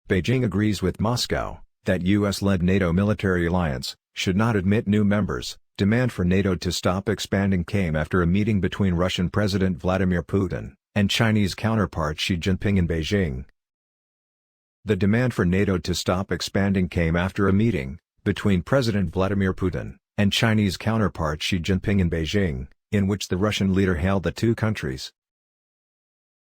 Beijing agrees with Moscow that US-led NATO military alliance should not admit new members. Demand for NATO to stop expanding came after a meeting between Russian President Vladimir Putin and Chinese counterpart Xi Jinping in Beijing. The demand for NATO to stop expanding came after a meeting between President Vladimir Putin and Chinese counterpart Xi Jinping in Beijing, in which the Russian leader hailed the two countries.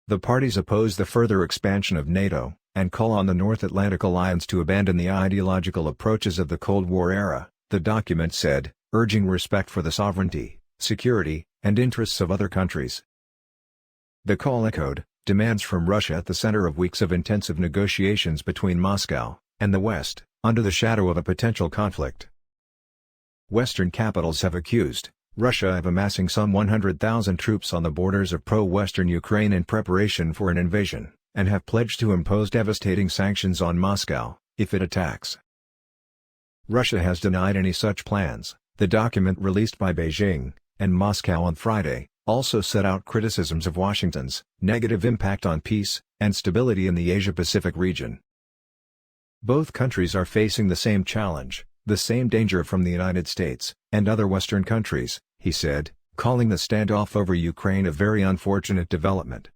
The parties oppose the further expansion of NATO, and call on the North Atlantic Alliance to abandon the ideological approaches of the Cold War era, the document said, urging respect for the sovereignty, security, and interests of other countries. The call echoed demands from Russia at the center of weeks of intensive negotiations between Moscow and the West, under the shadow of a potential conflict. Western capitals have accused Russia of amassing some 100,000 troops on the borders of pro-Western Ukraine in preparation for an invasion, and have pledged to impose devastating sanctions on Moscow if it attacks. Russia has denied any such plans. The document released by Beijing and Moscow on Friday also set out criticisms of Washington's negative impact on peace and stability in the Asia-Pacific region. Both countries are facing the same challenge, the same danger from the United States and other Western countries, he said, calling the standoff over Ukraine a very unfortunate development.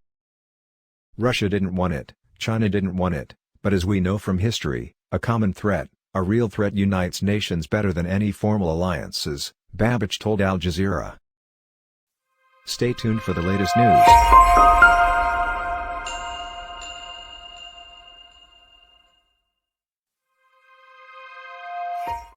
Russia didn't want it, China didn't want it, but as we know from history, a common threat, a real threat unites nations better than any formal alliances, Babbage told Al Jazeera. Stay tuned for the latest news.